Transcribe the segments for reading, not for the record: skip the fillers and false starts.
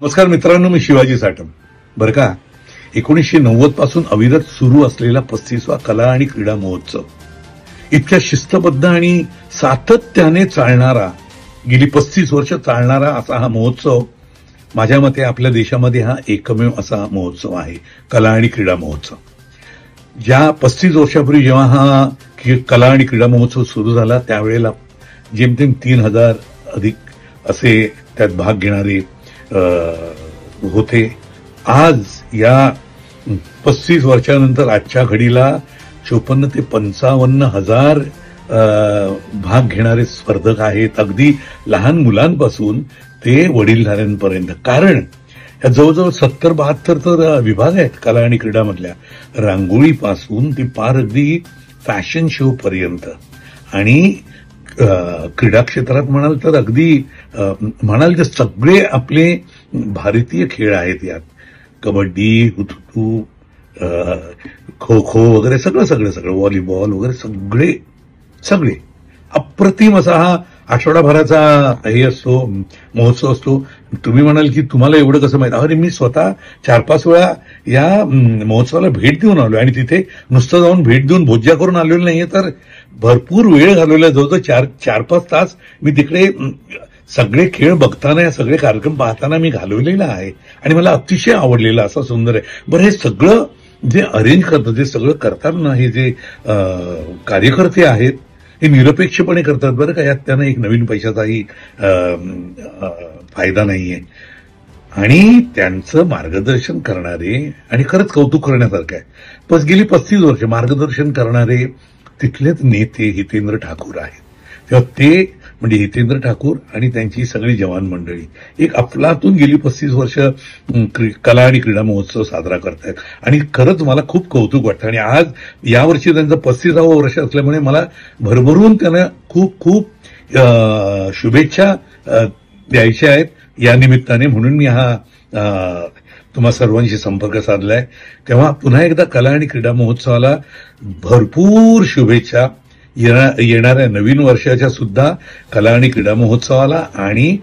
नमस्कार मित्रांनो, मी शिवाजी साटम. बरं का, 1990 पासून अविरत सुरू असलेला 35वा कला आणि क्रीडा महोत्सव, इतक्या शिस्तबद्ध आणि सातत्याने चालणारा, गेली 35 वर्ष चालणारा असा हा महोत्सव, माझ्या मते आपल्या देशामध्ये हा एकमेव असा महोत्सव आहे, कला आणि क्रीडा महोत्सव. ज्या 35 वर्षापूर्वी जेव्हा हा कला आणि क्रीडा महोत्सव सुरू झाला, त्यावेळेला जेमतेम 3000 अधिक असे त्यात भाग घेणारे होते. आज या 35 वर्षानंतर आजच्या घडीला 54 ते 55 हजार भाग घेणारे स्पर्धक आहेत, अगदी लहान मुलांपासून ते वडीलधाऱ्यांपर्यंत. कारण ह्या जवळजवळ 70-72 तर विभाग आहेत कला आणि क्रीडामधल्या, रांगोळीपासून ती पार अगदी फॅशन शो पर्यंत. आणि क्रीडा क्षेत्रात म्हणाल तर अगदी म्हणाल तर सगळे आपले भारतीय खेळ आहेत यात. कबड्डी, हुतू, खो खो वगैरे सगळं व्हॉलीबॉल वगैरे सगळे अप्रतिम असा हा आठवडाभराचा हे असतो, महोत्सव असतो. तुम्ही म्हणाल की तुम्हाला एवढं कसं माहित? अरे, मी स्वतः 4-5 वेळा या महोत्सवाला भेट देऊन आलोय आणि तिथे नुसतं जाऊन भेट देऊन भोज्या करून आलेलो नाहीये, तर भरपूर वेळ घालवला. जवळजवळ 4-5 तास मी तिकडे सगळे खेळ बघताना, या सगळे कार्यक्रम पाहताना मी घालवलेला आहे आणि मला अतिशय आवडलेलं असं सुंदर आहे. बरं, हे सगळं जे अरेंज करतात, जे सगळं करतात ना, हे जे कार्यकर्ते आहेत, हे निरपेक्षपणे करतात बरं का. यात त्यांना एक नवीन पैशाचाही फायदा नाहीये. आणि त्यांचं मार्गदर्शन करणारे, आणि खरंच कौतुक करण्यासारखं आहे, पण गेली 35 वर्ष मार्गदर्शन करणारे तिथलेच नेते हितेंद्र ठाकूर आहेत. तेव्हा ते म्हणजे हितेंद्र ठाकूर आणि त्यांची सगळी जवान मंडळी एक अफलातून गेली 35 वर्ष कला आणि क्रीडा महोत्सव साजरा करतायत. आणि खरंच मला खूप कौतुक वाटतं. आणि आज यावर्षी त्यांचं 35वं वर्ष असल्यामुळे मला भरभरून त्यांना खूप खूप शुभेच्छा द्यायच्या आहेत या निमित्ताने. म्हणून मी हा तुम्हा सर्वांशी संपर्क साधलाय. तेव्हा पुन्हा एकदा कला आणि क्रीडा महोत्सवाला भरपूर शुभेच्छा. येणाऱ्या नवीन वर्षाच्या सुद्धा कला आणि क्रीडा महोत्सवाला. आणि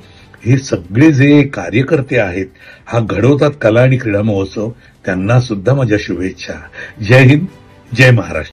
हे सगळे जे कार्यकर्ते आहेत, हा घडवतात कला आणि क्रीडा महोत्सव, त्यांना सुद्धा माझ्या शुभेच्छा. जय हिंद, जय महाराष्ट्र.